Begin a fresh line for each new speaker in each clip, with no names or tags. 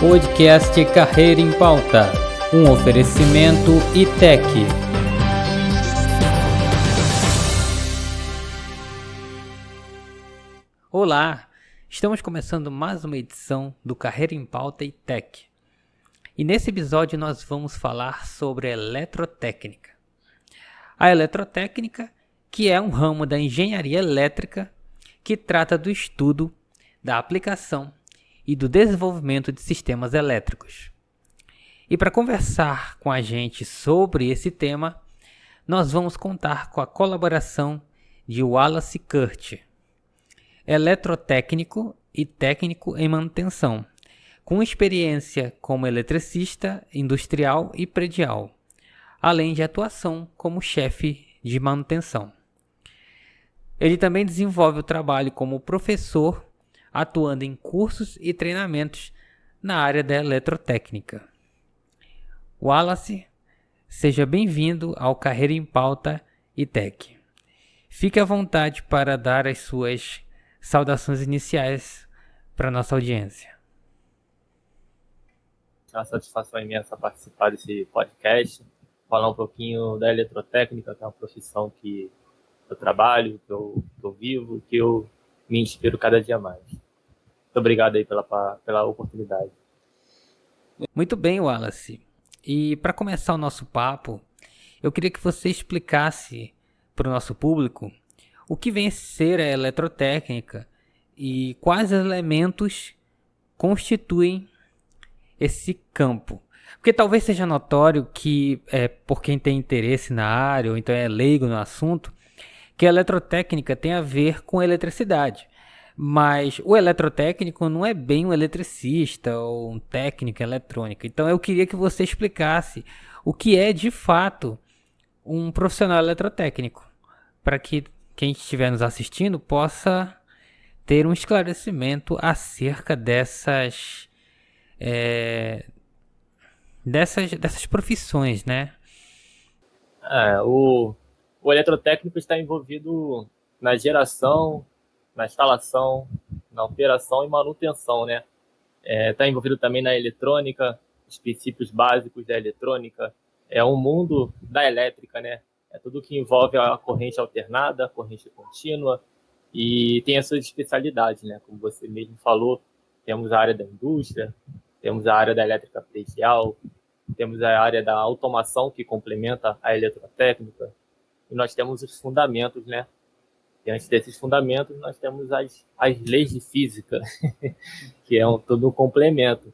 Podcast Carreira em Pauta, um oferecimento ITEC. Olá, estamos começando mais uma edição do Carreira em Pauta ITEC. E nesse episódio nós vamos falar sobre a eletrotécnica. A eletrotécnica, que é um ramo da engenharia elétrica que trata do estudo, da aplicação e do desenvolvimento de sistemas elétricos. E para conversar com a gente sobre esse tema, nós vamos contar com a colaboração de Wallace Kurt, eletrotécnico e técnico em manutenção, com experiência como eletricista industrial e predial, além de atuação como chefe de manutenção. Ele também desenvolve o trabalho como professor, atuando em cursos e treinamentos na área da eletrotécnica. Wallace, seja bem-vindo ao Carreira em Pauta ITEC. Fique à vontade para dar as suas saudações iniciais para a nossa audiência.
É uma satisfação imensa participar desse podcast, falar um pouquinho da eletrotécnica, que é uma profissão que eu trabalho, que eu vivo, que eu me inspiro cada dia mais. Muito obrigado aí pela oportunidade.
Muito bem, Wallace. E para começar o nosso papo, eu queria que você explicasse para o nosso público o que vem a ser a eletrotécnica e quais elementos constituem esse campo. Porque talvez seja notório que, por quem tem interesse na área ou então é leigo no assunto, que a eletrotécnica tem a ver com eletricidade. Mas o eletrotécnico não é bem um eletricista ou um técnico em eletrônica. Então eu queria que você explicasse o que é de fato um profissional eletrotécnico, para que quem estiver nos assistindo possa ter um esclarecimento acerca dessas profissões, né?
O eletrotécnico está envolvido na geração, na instalação, na operação e manutenção, né? Está envolvido também na eletrônica, os princípios básicos da eletrônica. É um mundo da elétrica, né? É tudo que envolve a corrente alternada, a corrente contínua, e tem as suas especialidades, né? Como você mesmo falou, temos a área da indústria, temos a área da elétrica predial, temos a área da automação que complementa a eletrotécnica, e nós temos os fundamentos, né? E antes desses fundamentos, nós temos as leis de física, que é todo um complemento.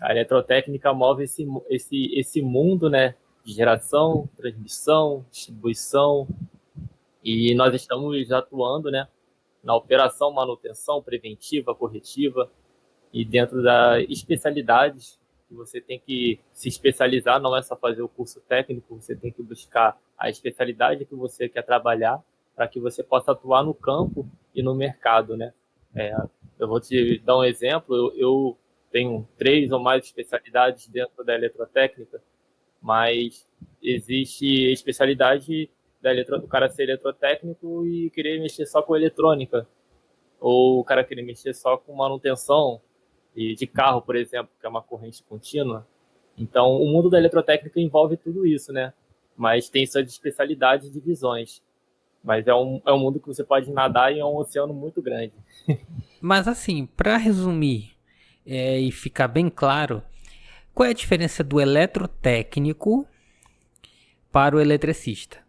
A eletrotécnica move esse mundo, né, de geração, transmissão, distribuição, e nós estamos atuando, né, na operação, manutenção preventiva, corretiva, e dentro das especialidades, que você tem que se especializar, não é só fazer o curso técnico, você tem que buscar a especialidade que você quer trabalhar, para que você possa atuar no campo e no mercado, né? Eu vou te dar um exemplo, eu tenho 3 ou mais especialidades dentro da eletrotécnica, mas existe especialidade do cara ser eletrotécnico e querer mexer só com eletrônica, ou o cara querer mexer só com manutenção de carro, por exemplo, que é uma corrente contínua. Então, o mundo da eletrotécnica envolve tudo isso, né? Mas tem suas especialidades e divisões. Mas é um mundo que você pode nadar em um oceano muito grande.
Mas assim, para resumir e ficar bem claro, qual é a diferença do eletrotécnico para o eletricista?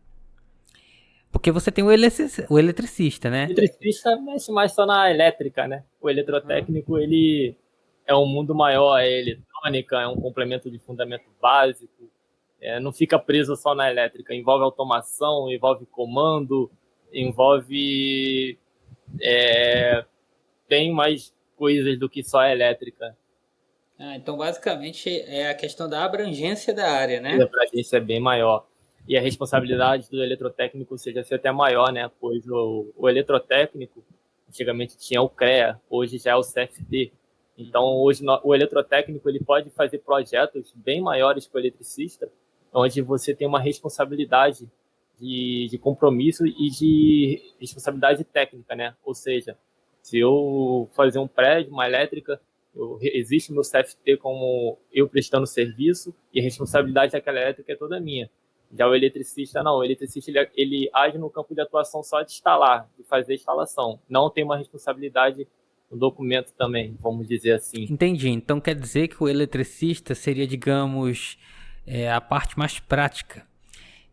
Porque você tem o eletricista, né?
O eletricista mexe mais só na elétrica, né? O eletrotécnico, ele é um mundo maior, é eletrônica, é um complemento de fundamento básico. Não fica preso só na elétrica, envolve automação, envolve comando, envolve tem mais coisas do que só a elétrica.
Então basicamente é a questão da abrangência da área, né?
A abrangência é bem maior. E a responsabilidade do eletrotécnico seja ser até maior, né? Pois o eletrotécnico, antigamente tinha o CREA, hoje já é o CFD. Então hoje o eletrotécnico ele pode fazer projetos bem maiores que o eletricista, onde você tem uma responsabilidade de compromisso e de responsabilidade técnica, né? Ou seja, se eu fazer um prédio, uma elétrica, Existe o meu CFT como eu prestando serviço e a responsabilidade daquela elétrica é toda minha. Já o eletricista, não. O eletricista, ele age no campo de atuação só de instalar, de fazer a instalação. Não tem uma responsabilidade no documento também, vamos dizer assim.
Entendi. Então quer dizer que o eletricista seria, digamos, a parte mais prática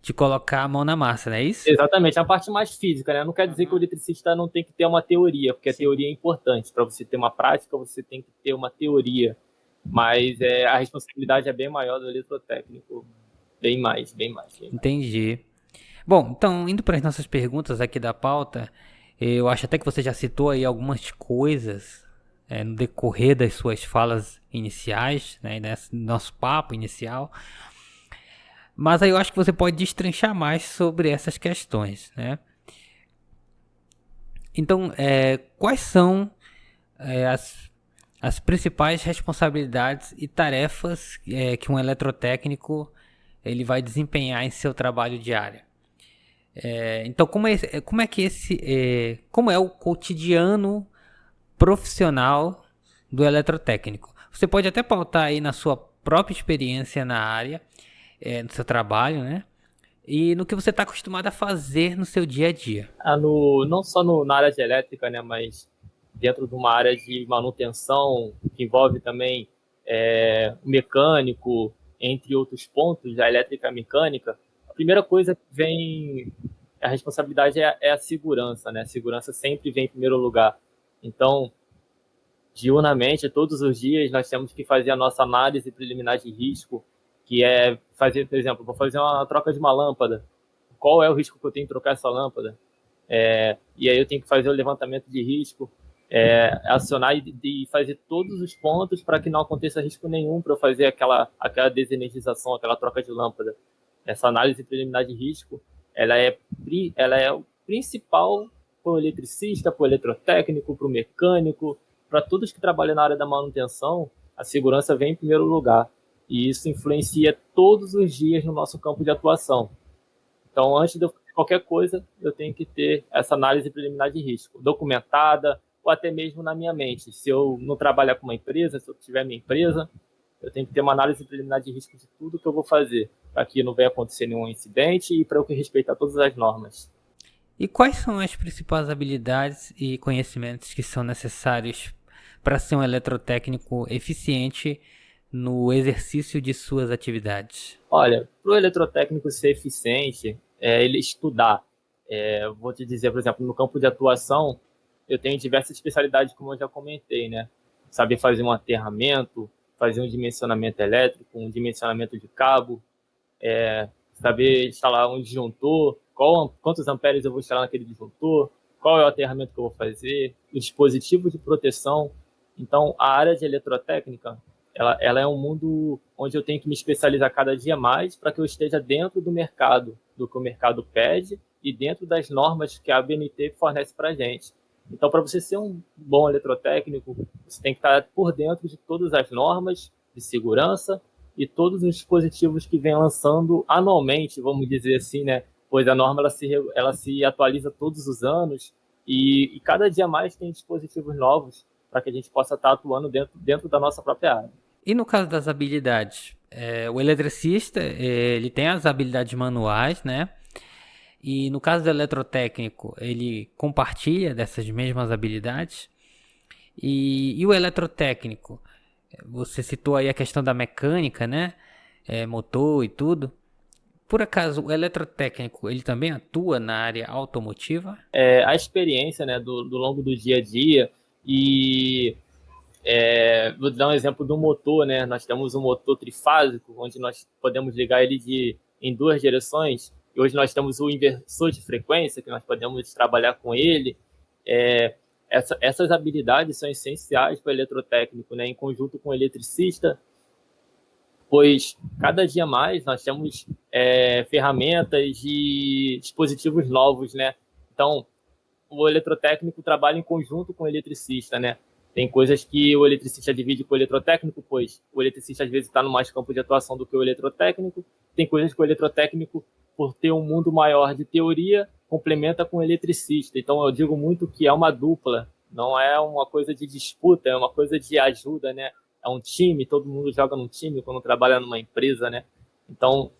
de colocar a mão na massa, não é isso?
Exatamente, a parte mais física, né? Não quer dizer que o eletricista não tem que ter uma teoria, porque a teoria é importante. Para você ter uma prática, você tem que ter uma teoria. Mas a responsabilidade é bem maior do eletrotécnico. Bem mais.
Entendi. Bom, então, indo para as nossas perguntas aqui da pauta, eu acho até que você já citou aí algumas coisas no decorrer das suas falas iniciais, né, nesse nosso papo inicial. Mas aí eu acho que você pode destrinchar mais sobre essas questões, né? Então, quais são as principais responsabilidades e tarefas que um eletrotécnico ele vai desempenhar em seu trabalho diário? Então, como é o cotidiano profissional do eletrotécnico? Você pode até pautar aí na sua própria experiência na área, no seu trabalho, né? E no que você está acostumado a fazer no seu dia a dia.
Não só na área de elétrica, né? Mas dentro de uma área de manutenção, que envolve também o mecânico, entre outros pontos, a elétrica e a mecânica. A primeira coisa que vem, a responsabilidade é a segurança, né? A segurança sempre vem em primeiro lugar. Então, diurnamente, todos os dias, nós temos que fazer a nossa análise preliminar de risco, que é fazer, por exemplo, vou fazer uma troca de uma lâmpada. Qual é o risco que eu tenho em trocar essa lâmpada? E aí eu tenho que fazer o levantamento de risco, acionar e fazer todos os pontos para que não aconteça risco nenhum para eu fazer aquela desenergização, aquela troca de lâmpada. Essa análise preliminar de risco, ela é o principal para o eletricista, para o eletrotécnico, para o mecânico, para todos que trabalham na área da manutenção. A segurança vem em primeiro lugar. E isso influencia todos os dias no nosso campo de atuação. Então, antes de eu fazer qualquer coisa, eu tenho que ter essa análise preliminar de risco, documentada, ou até mesmo na minha mente. Se eu não trabalhar com uma empresa, se eu tiver minha empresa, eu tenho que ter uma análise preliminar de risco de tudo que eu vou fazer, para que não venha acontecer nenhum incidente e para eu respeitar todas as normas.
E quais são as principais habilidades e conhecimentos que são necessários para ser um eletrotécnico eficiente no exercício de suas atividades?
Olha, para o eletrotécnico ser eficiente, ele estudar. Vou te dizer, por exemplo, no campo de atuação, eu tenho diversas especialidades, como eu já comentei, né? Saber fazer um aterramento, fazer um dimensionamento elétrico, um dimensionamento de cabo, saber instalar um disjuntor, quantos amperes eu vou instalar naquele disjuntor, qual é o aterramento que eu vou fazer, os dispositivos de proteção. Então, a área de eletrotécnica, ela é um mundo onde eu tenho que me especializar cada dia mais para que eu esteja dentro do mercado, do que o mercado pede e dentro das normas que a ABNT fornece para a gente. Então, para você ser um bom eletrotécnico, você tem que estar por dentro de todas as normas de segurança e todos os dispositivos que vem lançando anualmente, vamos dizer assim, né? Pois a norma ela se atualiza todos os anos e cada dia mais tem dispositivos novos para que a gente possa estar atuando dentro da nossa própria área.
E no caso das habilidades, o eletricista ele tem as habilidades manuais, né? E no caso do eletrotécnico, ele compartilha dessas mesmas habilidades. E o eletrotécnico, você citou aí a questão da mecânica, né? Motor e tudo. Por acaso, o eletrotécnico, ele também atua na área automotiva?
A experiência, né, do longo do dia a dia e... vou dar um exemplo do motor, né? Nós temos um motor trifásico, onde nós podemos ligar ele em duas direções. E hoje nós temos o inversor de frequência, que nós podemos trabalhar com ele. Essas habilidades são essenciais para o eletrotécnico, né? Em conjunto com o eletricista, pois cada dia mais nós temos ferramentas e dispositivos novos, né? Então, o eletrotécnico trabalha em conjunto com o eletricista, né? Tem coisas que o eletricista divide com o eletrotécnico, pois o eletricista às vezes está no mais campo de atuação do que o eletrotécnico. Tem coisas que o eletrotécnico, por ter um mundo maior de teoria, complementa com o eletricista. Então eu digo muito que é uma dupla Não é uma coisa de disputa, é uma coisa de ajuda, né? É um time, todo mundo joga num time quando trabalha numa empresa, né? Então,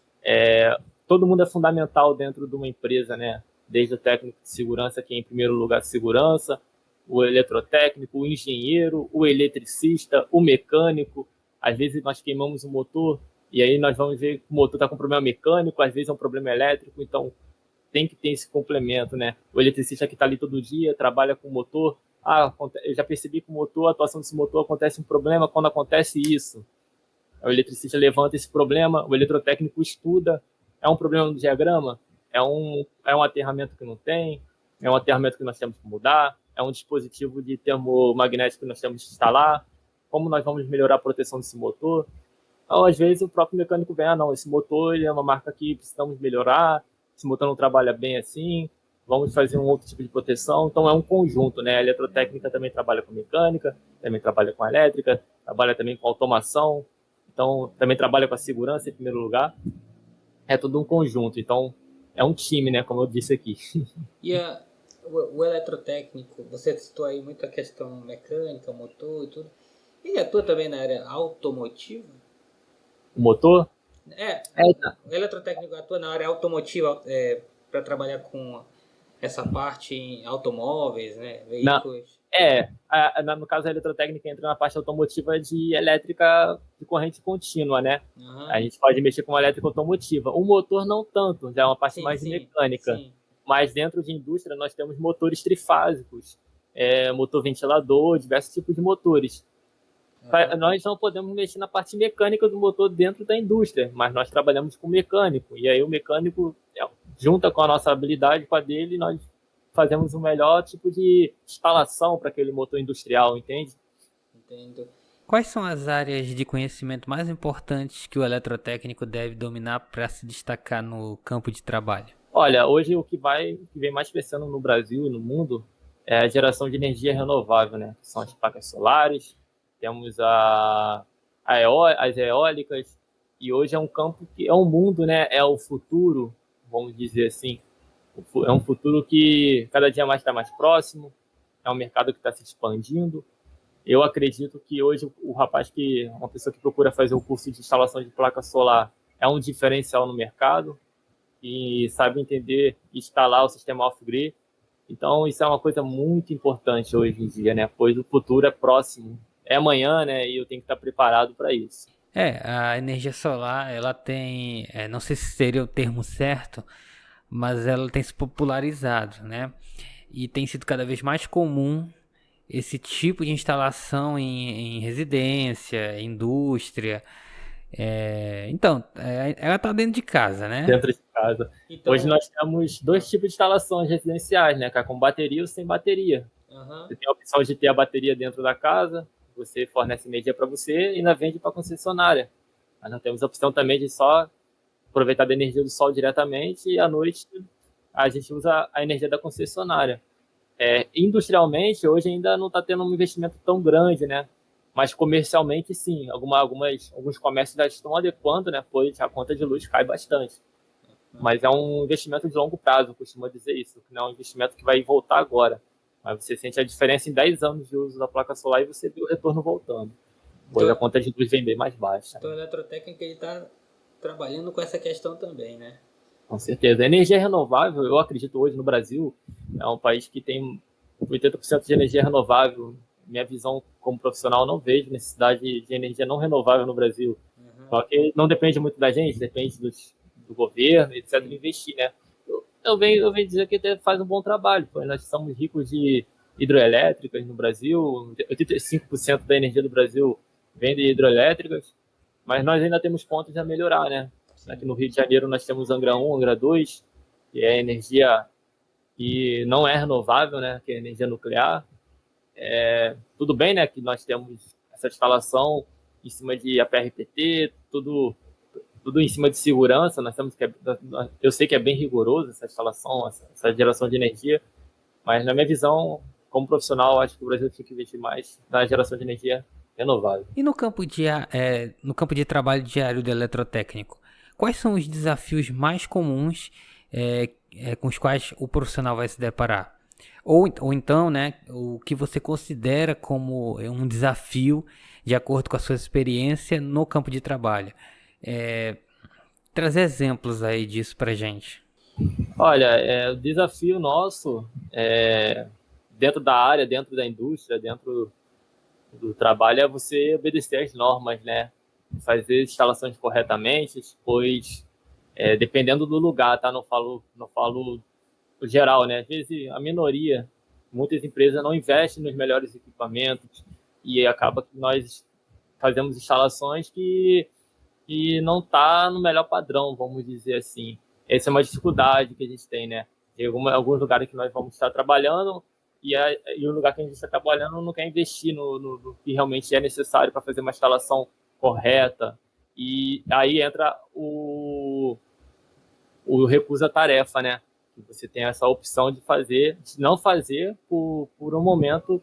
todo mundo é fundamental dentro de uma empresa, né? Desde o técnico de segurança, que é em primeiro lugar segurança, o eletrotécnico, o engenheiro, o eletricista, o mecânico. Às vezes nós queimamos o motor e aí nós vamos ver que o motor está com problema mecânico, às vezes é um problema elétrico, então tem que ter esse complemento, né? O eletricista que está ali todo dia, trabalha com o motor. Eu já percebi que o motor, a atuação desse motor, acontece um problema quando acontece isso. O eletricista levanta esse problema, o eletrotécnico estuda, é um problema no diagrama, é um aterramento que não tem, é um aterramento que nós temos que mudar, é um dispositivo de termomagnético que nós temos que instalar, como nós vamos melhorar a proteção desse motor. Então, às vezes, o próprio mecânico vem, não, esse motor ele é uma marca que precisamos melhorar, esse motor não trabalha bem assim, vamos fazer um outro tipo de proteção. Então, é um conjunto, né? A eletrotécnica também trabalha com mecânica, também trabalha com elétrica, trabalha também com automação, então também trabalha com a segurança em primeiro lugar. É tudo um conjunto, então é um time, né? Como eu disse aqui.
E o eletrotécnico, você citou aí muito a questão mecânica, motor e tudo. Ele atua também na área automotiva?
O motor?
O eletrotécnico atua na área automotiva para trabalhar com essa parte em automóveis, né? Veículos.
No caso, a eletrotécnica entra na parte automotiva de elétrica de corrente contínua, né? Uhum. A gente pode mexer com a elétrica automotiva. O motor não tanto, já é uma parte mais mecânica. Sim. Mas dentro de indústria nós temos motores trifásicos, motor ventilador, diversos tipos de motores. Uhum. Nós não podemos mexer na parte mecânica do motor dentro da indústria, mas nós trabalhamos com mecânico. E aí o mecânico junta com a nossa habilidade, com a dele, nós fazemos o melhor tipo de instalação para aquele motor industrial, entende? Entendo. Quais são as áreas de conhecimento mais importantes que o eletrotécnico deve dominar para se destacar no campo de trabalho? Olha, hoje o que vem mais crescendo no Brasil e no mundo é a geração de energia renovável, né? São as placas solares, temos as eólicas, e hoje é um campo que é um mundo, né? É o futuro, vamos dizer assim. É um futuro que cada dia mais está mais próximo, é um mercado que está se expandindo. Eu acredito que hoje uma pessoa que procura fazer o curso de instalação de placa solar é um diferencial no mercado e sabe entender e instalar o sistema off-grid. Então, isso é uma coisa muito importante hoje em dia, né? Pois o futuro é próximo, é amanhã, né? E eu tenho que estar preparado para isso. A energia solar, ela tem, não sei se seria o termo certo, mas ela tem se popularizado, né? E tem sido cada vez mais comum esse tipo de instalação em residência, indústria. Então, ela está dentro de casa, né? Dentro de casa. Então, hoje nós temos dois tipos de instalações residenciais, né? Que é com bateria ou sem bateria. Uhum. Você tem a opção de ter a bateria dentro da casa, você fornece energia para você e ainda vende para a concessionária. Mas nós temos a opção também de só aproveitar da energia do sol diretamente e à noite a gente usa a energia da concessionária. Industrialmente, hoje ainda não está tendo um investimento tão grande, né? Mas comercialmente, sim. Alguns comércios já estão adequando, né? Pois a conta de luz cai bastante. Mas é um investimento de longo prazo, eu costumo dizer isso. Não é um investimento que vai voltar agora. Mas você sente a diferença em 10 anos de uso da placa solar e você vê o retorno voltando. Pois a conta de luz vem bem mais baixa. Então a eletrotécnica está trabalhando com essa questão também, né? Com certeza. A energia renovável, eu acredito hoje no Brasil, é um país que tem 80% de energia renovável. Minha visão como profissional, não vejo necessidade de energia não renovável no Brasil. Uhum. Só que não depende muito da gente, depende do governo, etc., de investir, né? Eu venho dizer que até faz um bom trabalho, pois nós somos ricos de hidroelétricas no Brasil, 85% da energia do Brasil vem de hidroelétricas, mas nós ainda temos pontos a melhorar, né? Aqui no Rio de Janeiro nós temos Angra 1, Angra 2, que é energia que não é renovável, né? Que é energia nuclear. Tudo bem, né? Que nós temos essa instalação em cima de APRPT, tudo em cima de segurança. Eu sei que é bem rigoroso essa instalação, essa geração de energia, mas na minha visão, como profissional, acho que o Brasil tinha que investir mais na geração de energia renovável. E no campo de trabalho diário do eletrotécnico, quais são os desafios mais comuns com os quais o profissional vai se deparar?
Ou então, né, o que você considera como um desafio de acordo com a sua experiência no campo de trabalho. É, trazer exemplos aí disso pra gente.
Olha, o desafio nosso dentro da área, dentro da indústria, dentro do trabalho é você obedecer às normas, né? Fazer instalações corretamente, pois dependendo do lugar, tá? Não falo o geral, né? Às vezes a minoria, muitas empresas não investem nos melhores equipamentos e acaba que nós fazemos instalações que não está no melhor padrão, vamos dizer assim. Essa é uma dificuldade que a gente tem, né? Tem alguns lugares que nós vamos estar trabalhando e o lugar que a gente está trabalhando não quer investir no que realmente é necessário para fazer uma instalação correta. E aí entra o recusa tarefa, né? Você tem essa opção de fazer, de não fazer por um momento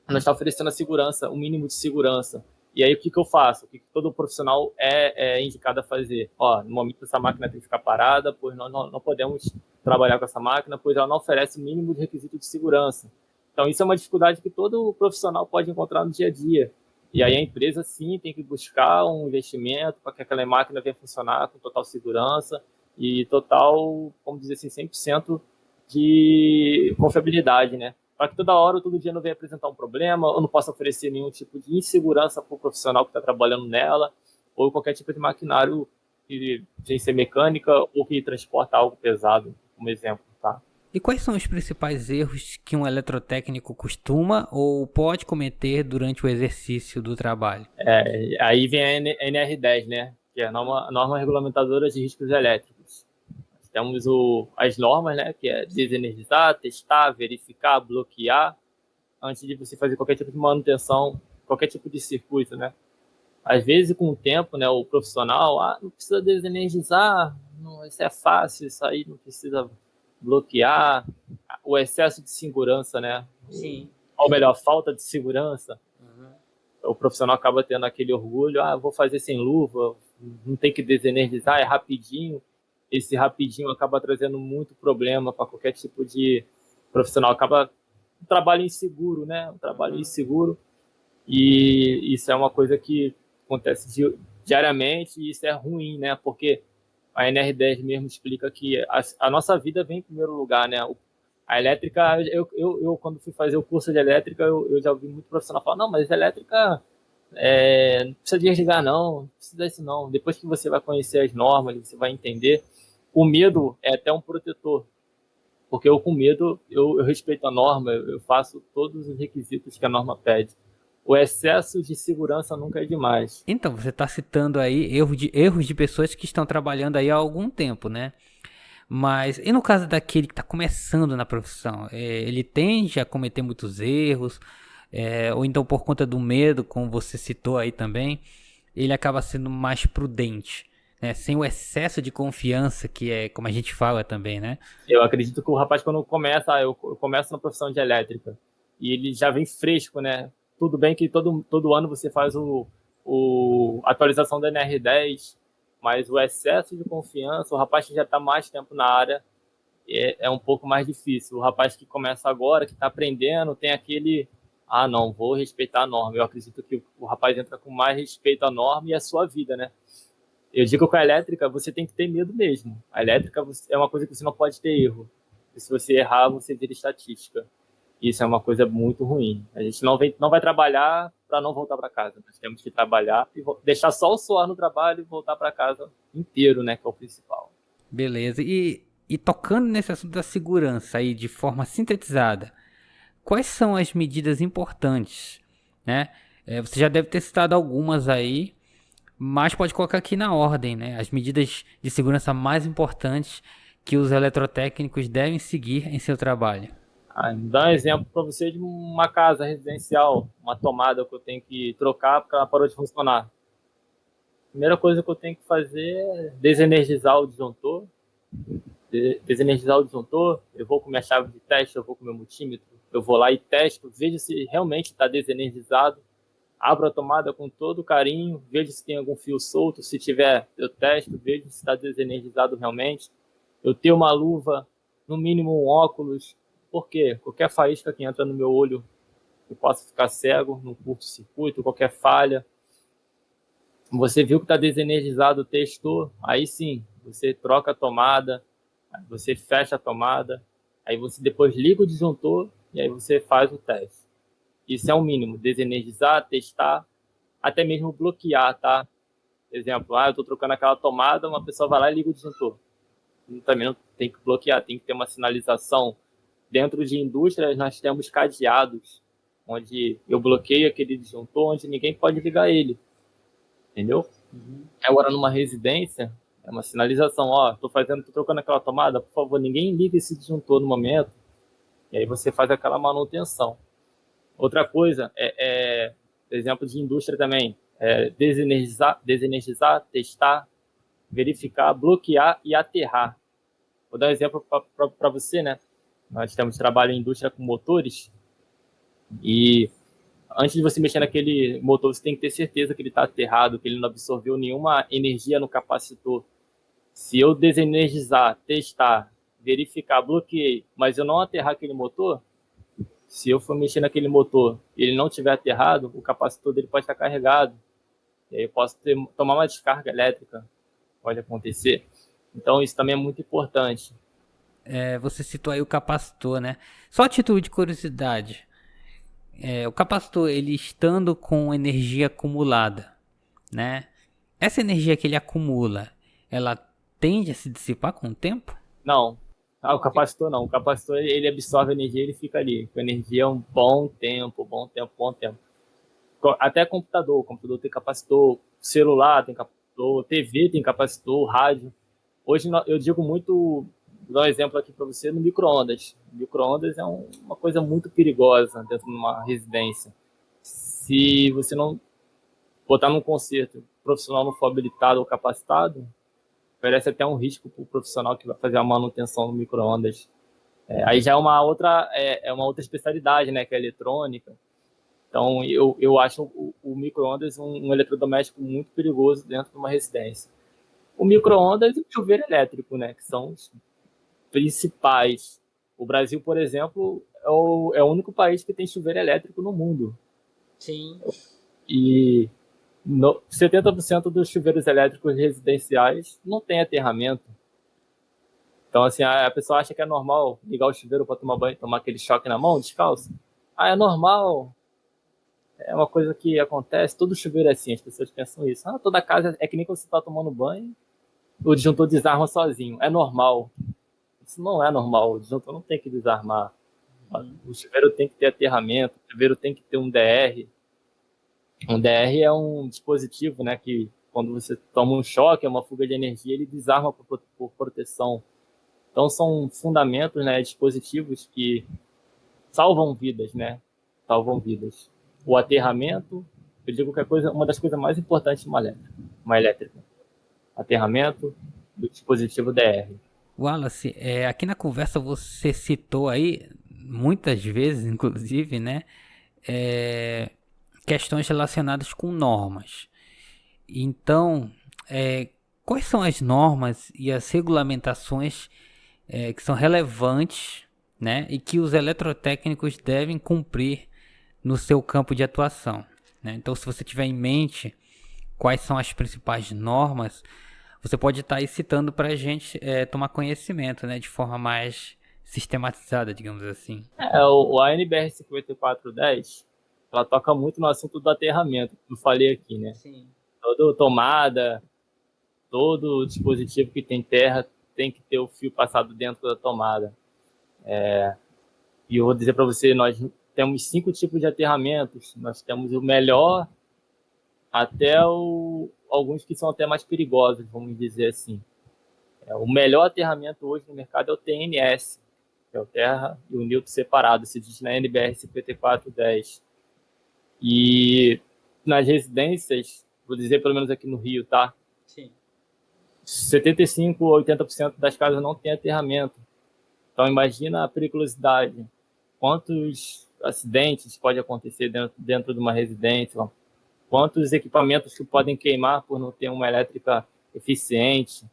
não está oferecendo a segurança, o mínimo de segurança. E aí o que eu faço? O que todo profissional é indicado a fazer? Ó, no momento essa máquina tem que ficar parada, pois nós não podemos trabalhar com essa máquina, pois ela não oferece o mínimo de requisito de segurança. Então isso é uma dificuldade que todo profissional pode encontrar no dia a dia. E aí a empresa sim tem que buscar um investimento para que aquela máquina venha funcionar com total segurança e total, vamos dizer assim, 100% de confiabilidade, né? Para que toda hora ou todo dia não venha apresentar um problema, ou não possa oferecer nenhum tipo de insegurança para o profissional que está trabalhando nela, ou qualquer tipo de maquinário que sem ser mecânica ou que transporta algo pesado, como exemplo, tá?
E quais são os principais erros que um eletrotécnico costuma ou pode cometer durante o exercício do trabalho?
Aí vem a NR10, né? Que é a norma regulamentadora de riscos elétricos. Temos as normas, né? Que é desenergizar, testar, verificar, bloquear, antes de você fazer qualquer tipo de manutenção, qualquer tipo de circuito, né? Às vezes, com o tempo, né, o profissional, não precisa desenergizar, não, isso é fácil, isso aí não precisa bloquear. O excesso de segurança, né?
Sim.
Ou melhor, a falta de segurança. O profissional acaba tendo aquele orgulho, vou fazer sem luva, não tem que desenergizar, é rapidinho. Esse rapidinho acaba trazendo muito problema para qualquer tipo de profissional. Acaba um trabalho inseguro, né? Um trabalho inseguro. E isso é uma coisa que acontece diariamente e isso é ruim, né? Porque a NR10 mesmo explica que a nossa vida vem em primeiro lugar, né? A elétrica, eu quando fui fazer o curso de elétrica, eu já ouvi muito profissional falar, não, mas elétrica não precisa desligar não precisa disso não. Depois que você vai conhecer as normas, você vai entender. O medo é até um protetor, porque eu com medo, eu respeito a norma, eu faço todos os requisitos que a norma pede. O excesso de segurança nunca é demais.
Então, você está citando aí erros de pessoas que estão trabalhando aí há algum tempo, né? Mas, e no caso daquele que está começando na profissão? Ele tende a cometer muitos erros, ou então por conta do medo, como você citou aí também, ele acaba sendo mais prudente, né? Sem o excesso de confiança, que é como a gente fala também, né?
Eu acredito que o rapaz, quando começa, eu começo na profissão de elétrica, e ele já vem fresco, né? Tudo bem que todo ano você faz a atualização da NR10, mas o excesso de confiança, o rapaz que já está mais tempo na área, é um pouco mais difícil. O rapaz que começa agora, que está aprendendo, tem aquele, não, vou respeitar a norma. Eu acredito que o rapaz entra com mais respeito à norma e à sua vida, né? Eu digo que com a elétrica você tem que ter medo mesmo. A elétrica é uma coisa que você não pode ter erro. E se você errar, você vira estatística. Isso é uma coisa muito ruim. A gente não vai trabalhar para não voltar para casa. Nós temos que trabalhar e deixar só o suor no trabalho e voltar para casa inteiro, né, que é o principal.
Beleza. E tocando nesse assunto da segurança aí de forma sintetizada, quais são as medidas importantes, né? Você já deve ter citado algumas aí, mas pode colocar aqui na ordem, né? As medidas de segurança mais importantes que os eletrotécnicos devem seguir em seu trabalho.
Dá um exemplo para você de uma casa residencial, uma tomada que eu tenho que trocar porque ela parou de funcionar. Primeira coisa que eu tenho que fazer é desenergizar o disjuntor. Desenergizar o disjuntor, eu vou com minha chave de teste, eu vou com meu multímetro, eu vou lá e testo, vejo se realmente está desenergizado, abro a tomada com todo carinho, vejo se tem algum fio solto, se tiver, eu testo, vejo se está desenergizado realmente. Eu tenho uma luva no mínimo um óculos. Por quê? Qualquer faísca que entra no meu olho, eu posso ficar cego, num curto-circuito, qualquer falha. Você viu que está desenergizado, testou, aí sim, você troca a tomada, você fecha a tomada, aí você depois liga o disjuntor e aí você faz o teste. Isso é o mínimo, desenergizar, testar, até mesmo bloquear, tá? Exemplo, eu estou trocando aquela tomada, uma pessoa vai lá e liga o disjuntor. Também não tem que bloquear, tem que ter uma sinalização. Dentro de indústrias, nós temos cadeados, onde eu bloqueio aquele disjuntor, onde ninguém pode ligar ele. Entendeu? Agora, numa residência, é uma sinalização, tô trocando aquela tomada, por favor, ninguém liga esse disjuntor no momento, e aí você faz aquela manutenção. Outra coisa, exemplo de indústria também, desenergizar, testar, verificar, bloquear e aterrar. Vou dar um exemplo para você, né? Nós temos trabalho em indústria com motores, e antes de você mexer naquele motor, você tem que ter certeza que ele está aterrado, que ele não absorveu nenhuma energia no capacitor. Se eu desenergizar, testar, verificar, bloqueei, mas eu não aterrar aquele motor, se eu for mexer naquele motor e ele não estiver aterrado, o capacitor dele pode estar carregado. E aí eu posso tomar uma descarga elétrica, pode acontecer. Então isso também é muito importante.
Você citou aí o capacitor, né? Só a título de curiosidade, o capacitor, ele estando com energia acumulada, né? Essa energia que ele acumula, ela tende a se dissipar com o tempo?
Não. O capacitor não. O capacitor, ele absorve a energia e ele fica ali. Com energia um bom tempo, bom tempo, bom tempo. Até computador. O computador tem capacitor, celular tem capacitor, TV tem capacitor, rádio. Hoje eu digo muito, vou dar um exemplo aqui para você, no micro-ondas. Micro-ondas é uma coisa muito perigosa dentro de uma residência. Se você não botar num concerto, o profissional não for habilitado ou capacitado, oferece até um risco para o profissional que vai fazer a manutenção no micro-ondas. Aí já é uma outra especialidade, né, que é a eletrônica. Então, eu acho o micro-ondas um eletrodoméstico muito perigoso dentro de uma residência. O micro-ondas e o chuveiro elétrico, né, que são os principais. O Brasil, por exemplo, é o único país que tem chuveiro elétrico no mundo.
Sim.
E 70% dos chuveiros elétricos residenciais não tem aterramento. Então, assim, a pessoa acha que é normal ligar o chuveiro para tomar banho, tomar aquele choque na mão, descalço. É normal. É uma coisa que acontece, todo chuveiro é assim, as pessoas pensam isso. Toda casa é que nem quando você está tomando banho, o disjuntor desarma sozinho. É normal. Isso não é normal, o disjuntor não tem que desarmar. O chuveiro tem que ter aterramento, o chuveiro tem que ter um DR. Um DR é um dispositivo, né, que quando você toma um choque, é uma fuga de energia, ele desarma por proteção. Então são fundamentos, né, dispositivos que salvam vidas, né? Salvam vidas. O aterramento, eu digo que é uma das coisas mais importantes de uma elétrica. Aterramento do dispositivo DR.
Wallace, aqui na conversa você citou aí, muitas vezes, inclusive, né, questões relacionadas com normas. Então, quais são as normas e as regulamentações que são relevantes, né, e que os eletrotécnicos devem cumprir no seu campo de atuação, né? Então, se você tiver em mente quais são as principais normas, você pode estar aí citando para a gente tomar conhecimento, né, de forma mais sistematizada, digamos assim.
A NBR 5410, ela toca muito no assunto do aterramento, que eu falei aqui, né?
Sim.
Toda tomada, todo dispositivo que tem terra tem que ter o fio passado dentro da tomada. E eu vou dizer para você, nós temos 5 tipos de aterramentos. Nós temos o melhor até alguns que são até mais perigosos, vamos dizer assim. O melhor aterramento hoje no mercado é o TNS, que é o terra e o neutro separado, se diz na NBR 5410. E nas residências, vou dizer pelo menos aqui no Rio, tá?
Sim. 75% ou 80% das casas não tem aterramento. Então imagina a periculosidade. Quantos acidentes pode acontecer dentro de uma residência? Quantos equipamentos que podem queimar por não ter uma elétrica eficiente?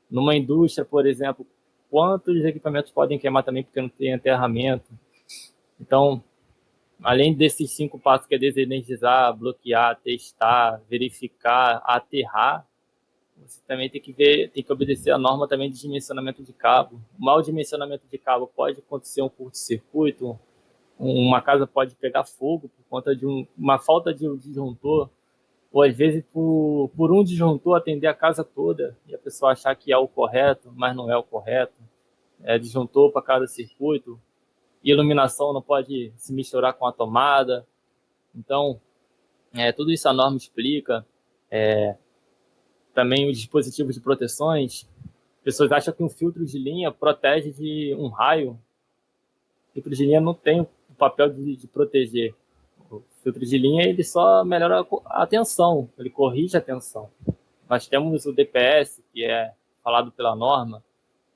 Numa indústria, por exemplo,
quantos equipamentos podem queimar também porque não tem aterramento. Então, além desses 5 passos que é desenergizar, bloquear, testar, verificar, aterrar, você também tem que ver, tem que obedecer a norma também de dimensionamento de cabo. O mau dimensionamento de cabo pode acontecer um curto-circuito, uma casa pode pegar fogo por conta de uma falta de disjuntor, ou às vezes por um disjuntor atender a casa toda e a pessoa achar que é o correto, mas não é o correto. É disjuntor para cada circuito, iluminação não pode se misturar com a tomada. Então, tudo isso a norma explica. Também os dispositivos de proteções. Pessoas acham que um filtro de linha protege de um raio. O filtro de linha não tem o papel de proteger. O filtro de linha ele só melhora a tensão, ele corrige a tensão. Nós temos o DPS, que é falado pela norma,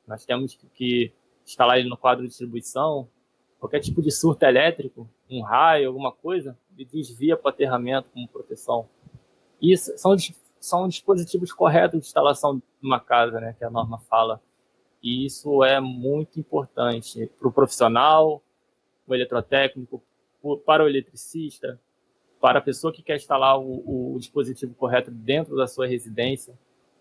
nós temos que instalar ele no quadro de distribuição. Qualquer tipo de surto elétrico, um raio, alguma coisa, ele desvia para o aterramento como proteção. Isso são dispositivos corretos de instalação de uma casa, né, que a norma fala. E isso é muito importante para o profissional, o eletrotécnico, para o eletricista, para a pessoa que quer instalar o dispositivo correto dentro da sua residência.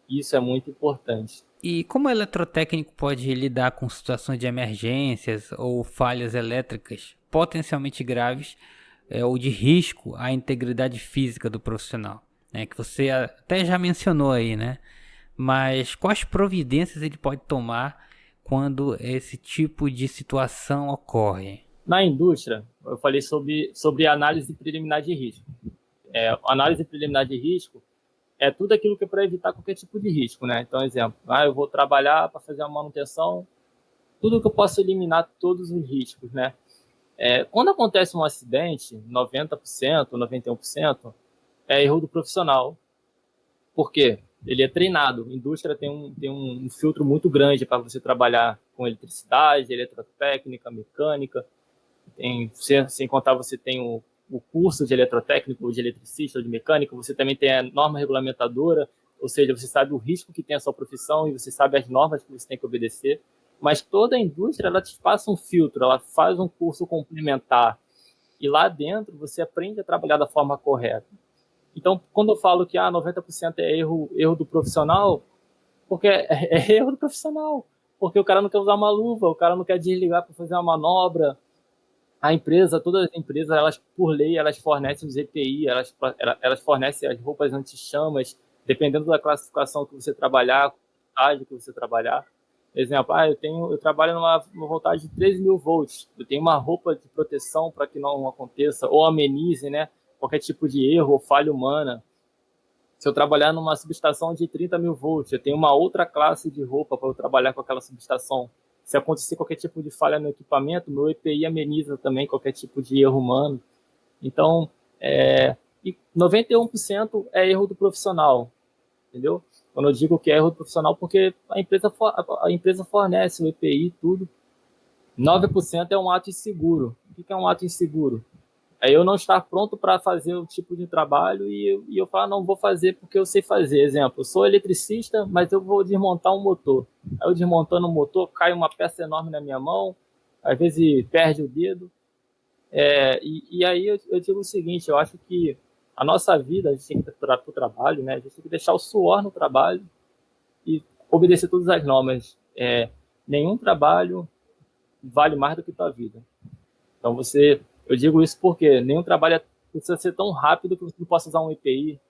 Isso é muito importante.
E como o eletrotécnico pode lidar com situações de emergências ou falhas elétricas potencialmente graves ou de risco à integridade física do profissional? Né? Que você até já mencionou aí, né? Mas quais providências ele pode tomar quando esse tipo de situação ocorre?
Na indústria, eu falei sobre análise preliminar de risco. Análise preliminar de risco é tudo aquilo que é para evitar qualquer tipo de risco, né? Então, exemplo, eu vou trabalhar para fazer uma manutenção, tudo que eu posso eliminar todos os riscos, né? Quando acontece um acidente, 90%, 91%, é erro do profissional. Por quê? Ele é treinado. A indústria tem um filtro muito grande para você trabalhar com eletricidade, eletrotécnica, mecânica. Sem contar, você tem o curso de eletrotécnico, de eletricista, ou de mecânica, você também tem a norma regulamentadora, ou seja, você sabe o risco que tem a sua profissão e você sabe as normas que você tem que obedecer. Mas toda a indústria, ela te passa um filtro, ela faz um curso complementar. E lá dentro, você aprende a trabalhar da forma correta. Então, quando eu falo que 90% é erro do profissional, porque é erro do profissional. Porque o cara não quer usar uma luva, o cara não quer desligar para fazer uma manobra. Todas as empresas, elas, por lei, elas fornecem os EPI, elas fornecem as roupas anti-chamas, dependendo da classificação que você trabalhar, voltagem que você trabalhar. Exemplo, eu trabalho numa voltagem de 13.000 volts, eu tenho uma roupa de proteção para que não aconteça, ou amenize, né, qualquer tipo de erro ou falha humana. Se eu trabalhar numa subestação de 30.000 volts, eu tenho uma outra classe de roupa para eu trabalhar com aquela subestação. Se acontecer qualquer tipo de falha no equipamento, meu EPI ameniza também qualquer tipo de erro humano. Então, 91% é erro do profissional, entendeu? Quando eu digo que é erro do profissional, porque a empresa fornece o EPI, tudo. 9% é um ato inseguro. O que é um ato inseguro? É eu não estar pronto para fazer o tipo de trabalho e eu falo, não vou fazer porque eu sei fazer. Exemplo, eu sou eletricista, mas eu vou desmontar um motor. Aí eu desmontando o motor, cai uma peça enorme na minha mão, às vezes perde o dedo. E aí eu digo o seguinte, eu acho que a nossa vida, a gente tem que ir para o trabalho, né? A gente tem que deixar o suor no trabalho e obedecer todas as normas. Nenhum trabalho vale mais do que a tua vida. Então eu digo isso porque nenhum trabalho precisa ser tão rápido que você não possa usar um EPI.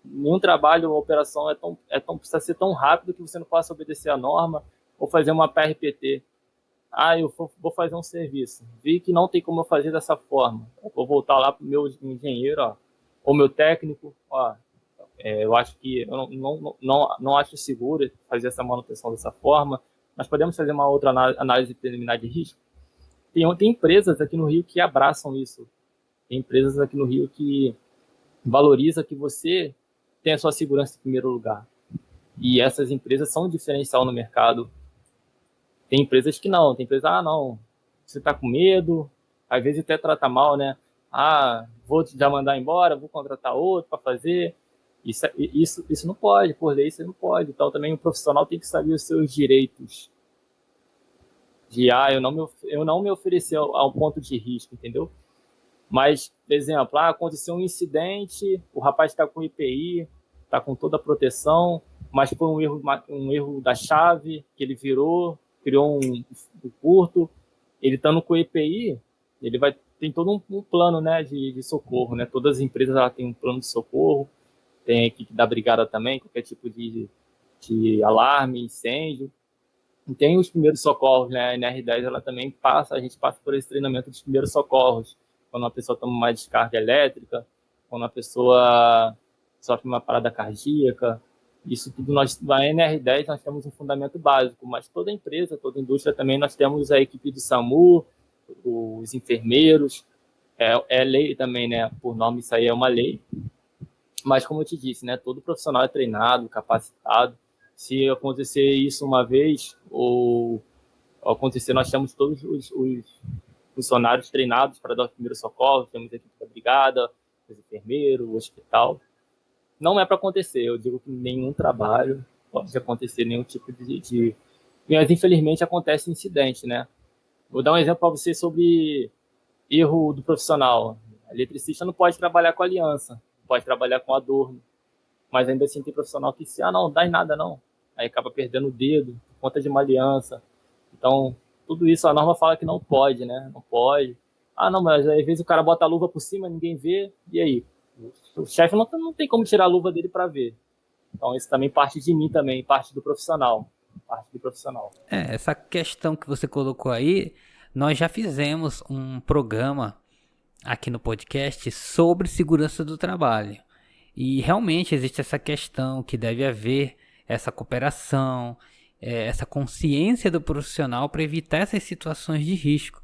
Nenhum trabalho ou operação precisa ser tão rápido que você não possa obedecer a norma ou fazer uma PRPT. Eu vou fazer um serviço. Vi que não tem como eu fazer dessa forma. Eu vou voltar lá para o meu engenheiro, ou meu técnico. Eu acho que eu não acho seguro fazer essa manutenção dessa forma. Nós podemos fazer uma outra análise preliminar de risco. Tem empresas aqui no Rio que abraçam isso. Tem empresas aqui no Rio que valorizam que você tenha a sua segurança em primeiro lugar. E essas empresas são um diferencial no mercado. Tem empresas que não. Tem empresas, não, você está com medo, às vezes até trata mal, né? Vou já mandar embora, vou contratar outro para fazer. Isso não pode, por lei você não pode. Então também o profissional tem que saber os seus direitos. eu não me ofereci ao ponto de risco, entendeu? Mas, por exemplo, aconteceu um incidente, o rapaz está com IPI, está com toda a proteção, mas foi um erro da chave, que ele criou um curto, ele estando com IPI, tem todo um plano, né, de socorro, né? Todas as empresas têm um plano de socorro, tem a equipe da brigada também, qualquer tipo de alarme, incêndio. E tem os primeiros socorros, né? A NR10 a gente passa por esse treinamento dos primeiros socorros, quando uma pessoa toma uma descarga elétrica, quando uma pessoa sofre uma parada cardíaca. Isso tudo na NR10 nós temos um fundamento básico, mas toda empresa, toda indústria também nós temos a equipe do SAMU, os enfermeiros, é lei também, né? Por nome isso aí é uma lei. Mas como eu te disse, né? Todo profissional é treinado, capacitado. Se acontecer isso uma vez ou acontecer, nós temos todos os funcionários treinados para dar os primeiros socorros, temos a equipe da brigada, os enfermeiros, o hospital. Não é para acontecer, eu digo que nenhum trabalho pode acontecer nenhum tipo de... Mas infelizmente acontece incidente, né? Vou dar um exemplo para você sobre erro do profissional. A eletricista não pode trabalhar com aliança, não pode trabalhar com adorno, mas ainda assim tem profissional que não dá em nada não, aí acaba perdendo o dedo por conta de uma aliança. Então, tudo isso a norma fala que não pode, né? Não pode. Não, mas às vezes o cara bota a luva por cima, ninguém vê, e aí? O chefe não tem como tirar a luva dele para ver. Então, isso também parte de mim também, parte do profissional. Parte do profissional.
Essa questão que você colocou aí, nós já fizemos um programa aqui no podcast sobre segurança do trabalho. E realmente existe essa questão que deve haver essa cooperação, essa consciência do profissional para evitar essas situações de risco,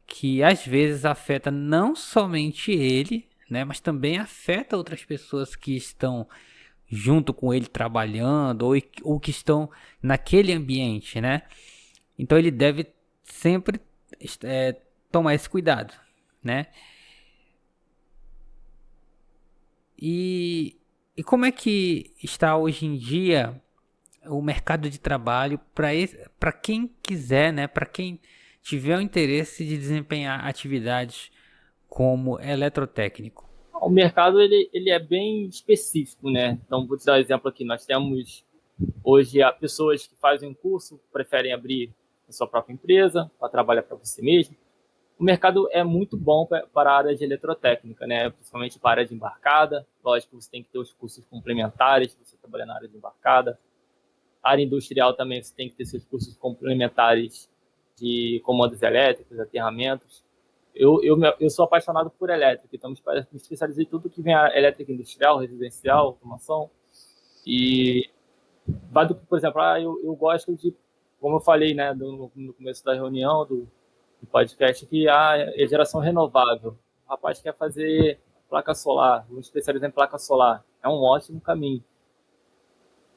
que às vezes afeta não somente ele, né, mas também afeta outras pessoas que estão junto com ele trabalhando ou que estão naquele ambiente, né? Então ele deve sempre tomar esse cuidado, né? E como é que está hoje em dia o mercado de trabalho para quem quiser, né? Para quem tiver o interesse de desempenhar atividades como eletrotécnico?
O mercado ele é bem específico, né? Então, vou te dar um exemplo aqui. Nós temos hoje pessoas que fazem um curso, preferem abrir a sua própria empresa para trabalhar para você mesmo. O mercado é muito bom para a área de eletrotécnica, né? Principalmente para a área de embarcada. Lógico, você tem que ter os cursos complementares, você trabalha na área de embarcada. A área industrial também, você tem que ter seus cursos complementares de comandos elétricos, aterramentos. Eu sou apaixonado por elétrica, então me especializei em tudo que vem a elétrica industrial, residencial, automação. E, por exemplo, eu gosto de, como eu falei, né, no começo da reunião do podcast, que é geração renovável. O rapaz quer fazer placa solar, vou especializar em placa solar. É um ótimo caminho.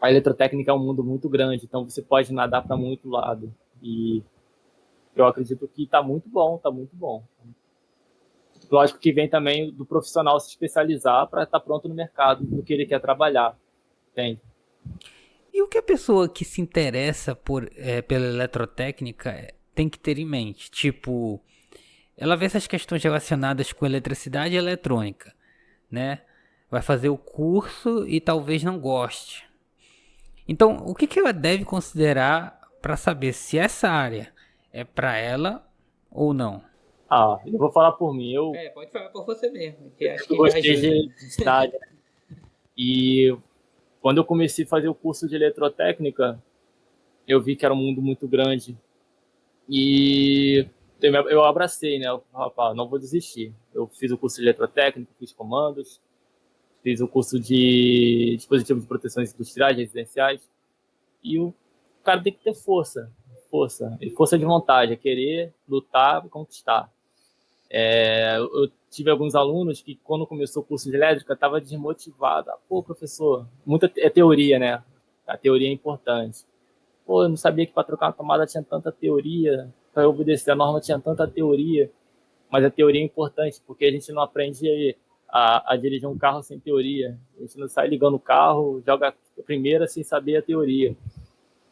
A eletrotécnica é um mundo muito grande, então você pode nadar para muito lado. E eu acredito que está muito bom, está muito bom. Lógico que vem também do profissional se especializar para estar pronto no mercado, no que ele quer trabalhar. Entende?
E o que a pessoa que se interessa pela eletrotécnica tem que ter em mente? Tipo, ela vê essas questões relacionadas com eletricidade e eletrônica, né? Vai fazer o curso e talvez não goste. Então, o que ela deve considerar para saber se essa área é para ela ou não?
Eu vou falar por mim.
Pode falar por você mesmo. Que acho
eu gostei de estágio. E quando eu comecei a fazer o curso de eletrotécnica, eu vi que era um mundo muito grande. E eu abracei, né? Rapaz, não vou desistir. Eu fiz o curso de eletrotécnica, fiz comandos, fiz o curso de dispositivos de proteções industriais, residenciais. E o cara tem que ter força e força de vontade, é querer lutar e conquistar. Eu tive alguns alunos que, quando começou o curso de elétrica, estava desmotivado. Pô, professor, muita teoria, né? A teoria é importante. Pô, eu não sabia que para trocar uma tomada tinha tanta teoria, para obedecer a norma tinha tanta teoria. Mas a teoria é importante, porque a gente não aprende a dirigir um carro sem teoria. A gente não sai ligando o carro, joga a primeira sem saber a teoria.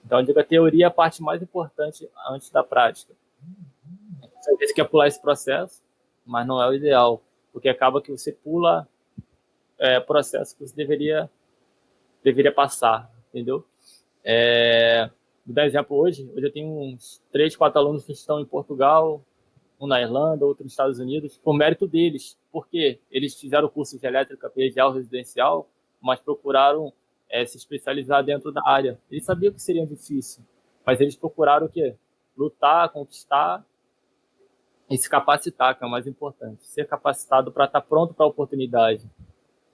Então, eu digo, a teoria é a parte mais importante antes da prática. Às vezes quer pular esse processo, mas não é o ideal, porque acaba que você pula processo que você deveria passar, entendeu? Vou dar exemplo hoje eu tenho uns 3, 4 alunos que estão em Portugal, um na Irlanda, outro nos Estados Unidos, por mérito deles, porque eles fizeram o curso de elétrica predial residencial, mas procuraram se especializar dentro da área. Eles sabiam que seria difícil, mas eles procuraram o quê? Lutar, conquistar e se capacitar, que é o mais importante. Ser capacitado para estar pronto para a oportunidade.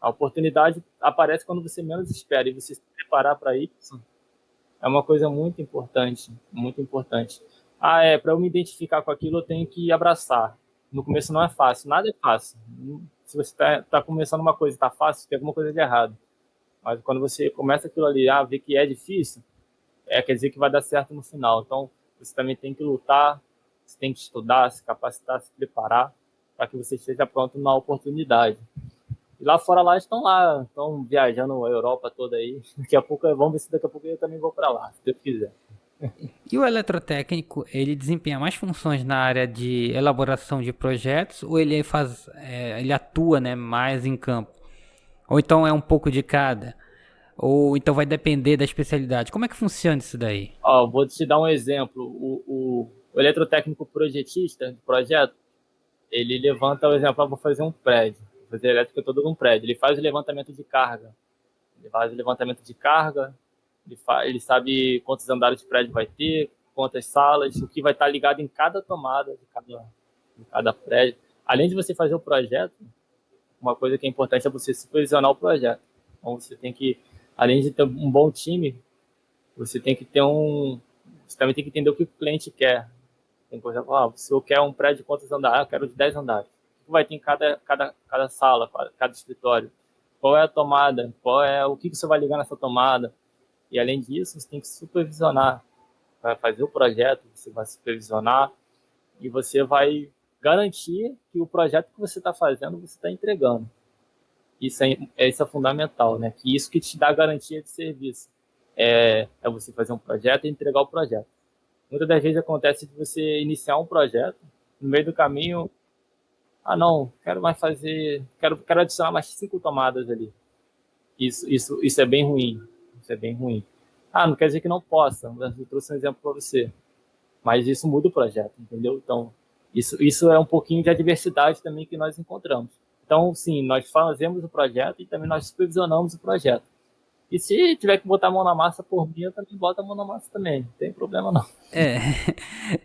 A oportunidade aparece quando você menos espera, e você se preparar para isso é uma coisa muito importante, muito importante. Para eu me identificar com aquilo, eu tenho que abraçar. No começo não é fácil, nada é fácil. Se você está começando uma coisa e está fácil, tem alguma coisa de errado. Mas quando você começa aquilo ali, ver que é difícil, quer dizer que vai dar certo no final. Então, você também tem que lutar, você tem que estudar, se capacitar, se preparar, para que você esteja pronto na oportunidade. E lá fora estão viajando a Europa toda aí. Daqui a pouco, vamos ver se daqui a pouco eu também vou para lá, se Deus quiser.
E o eletrotécnico, ele desempenha mais funções na área de elaboração de projetos ou ele atua, né, mais em campo? Ou então é um pouco de cada? Ou então vai depender da especialidade? Como é que funciona isso daí?
Vou te dar um exemplo. O eletrotécnico projetista de projeto, ele levanta, por exemplo, vou fazer um prédio, vou fazer a elétrica toda num prédio. Ele faz o levantamento de carga. Ele sabe quantos andares de prédio vai ter, quantas salas, o que vai estar ligado em cada tomada de cada prédio. Além de você fazer o projeto, uma coisa que é importante é você supervisionar o projeto. Então você tem que, além de ter um bom time, você tem que ter você também tem que entender o que o cliente quer. Tem coisa, se eu quero um prédio de quantos andares? Eu quero de 10 andares. O que vai ter em cada sala, cada escritório? Qual é a tomada? O que você vai ligar nessa tomada? E além disso, você tem que supervisionar. Vai fazer o projeto, você vai supervisionar e você vai garantir que o projeto que você está fazendo, você está entregando. Isso é fundamental, né? Que isso que te dá garantia de serviço. É você fazer um projeto e entregar o projeto. Muitas das vezes acontece de você iniciar um projeto, no meio do caminho, não, quero mais fazer, quero adicionar mais 5 tomadas ali. Isso é bem ruim. Isso é bem ruim. Não quer dizer que não possa. Eu trouxe um exemplo para você. Mas isso muda o projeto, entendeu? Então, isso é um pouquinho de adversidade também que nós encontramos. Então, sim, nós fazemos o projeto e também nós supervisionamos o projeto. E se tiver que botar a mão na massa por mim, eu também boto a mão na massa também. Não tem problema não.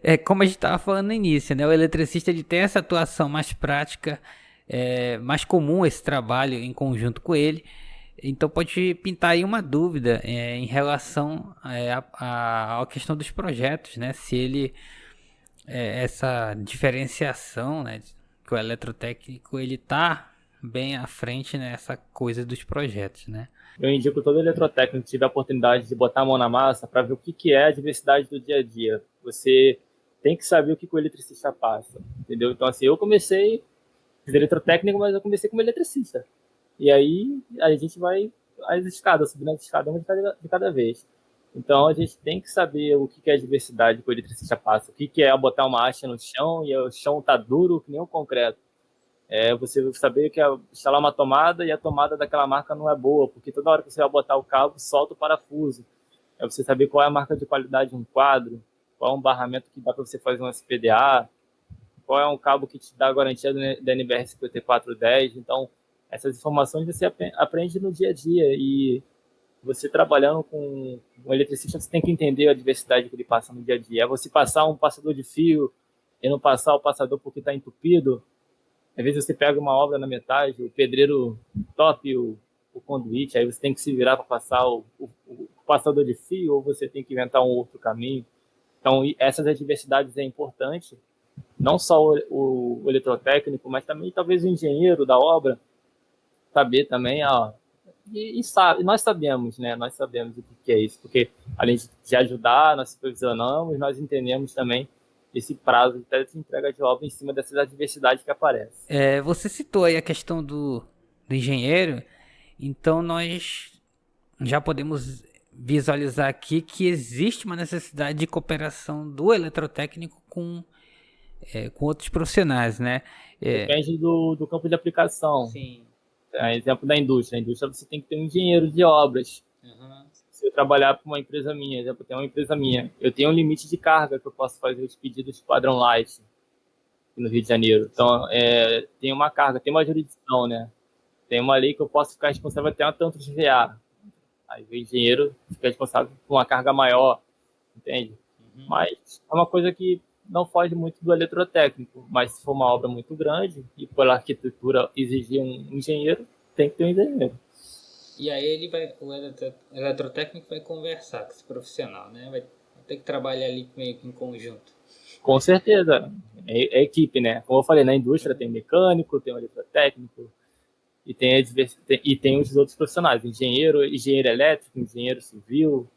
É como a gente estava falando no início, né? O eletricista ele tem essa atuação mais prática, mais comum esse trabalho em conjunto com ele. Então pode pintar aí uma dúvida em relação à questão dos projetos, né? Se ele essa diferenciação, né? Que o eletrotécnico ele tá bem à frente nessa coisa dos projetos, né?
Eu indico todo eletrotécnico que tiver a oportunidade de botar a mão na massa para ver o que é a diversidade do dia a dia. Você tem que saber o que o eletricista passa, entendeu? Então assim, eu comecei de eletrotécnico, mas eu comecei como eletricista. E aí a gente vai as escadas, subindo as escadas uma de cada vez. Então a gente tem que saber o que é a diversidade que o eletricista passa, o que é botar uma haste no chão e o chão tá duro que nem o concreto. Você saber que instalar uma tomada e a tomada daquela marca não é boa, porque toda hora que você vai botar o cabo, solta o parafuso. Você saber qual é a marca de qualidade de um quadro, qual é um barramento que dá para você fazer um SPDA, qual é um cabo que te dá a garantia da NBR 5410. Então, essas informações você aprende no dia a dia, e você trabalhando com um eletricista, você tem que entender a diversidade que ele passa no dia a dia. Você passar um passador de fio e não passar o passador porque está entupido. Às vezes você pega uma obra na metade, o pedreiro tope o conduíte, aí você tem que se virar para passar o passador de fio, ou você tem que inventar um outro caminho. Então, essas adversidades é importante, não só o eletrotécnico, mas também talvez o engenheiro da obra saber também, nós sabemos, né? Nós sabemos o que é isso, porque além de ajudar, nós supervisionamos, nós entendemos também esse prazo de entrega de obra em cima dessas adversidades que aparecem.
Você citou aí a questão do engenheiro, então nós já podemos visualizar aqui que existe uma necessidade de cooperação do eletrotécnico com outros profissionais, né?
Depende do campo de aplicação.
Sim.
Exemplo da indústria. Na indústria você tem que ter um engenheiro de obras.
Uhum.
Se eu trabalhar para uma empresa minha, exemplo, eu tenho uma empresa minha, eu tenho um limite de carga que eu posso fazer os pedidos de padrão light no Rio de Janeiro. Então, tem uma carga, tem uma jurisdição, né? Tem uma lei que eu posso ficar responsável até a tantos VA. Aí o engenheiro fica responsável por uma carga maior, entende? Uhum. Mas é uma coisa que não foge muito do eletrotécnico, mas se for uma obra muito grande e pela arquitetura exigir um engenheiro, tem que ter um engenheiro.
E aí o eletrotécnico vai conversar com esse profissional, né? Vai ter que trabalhar ali meio que em conjunto.
Com certeza. É equipe, né? Como eu falei, na indústria tem mecânico, tem o eletrotécnico, e tem os outros profissionais, engenheiro elétrico, engenheiro civil.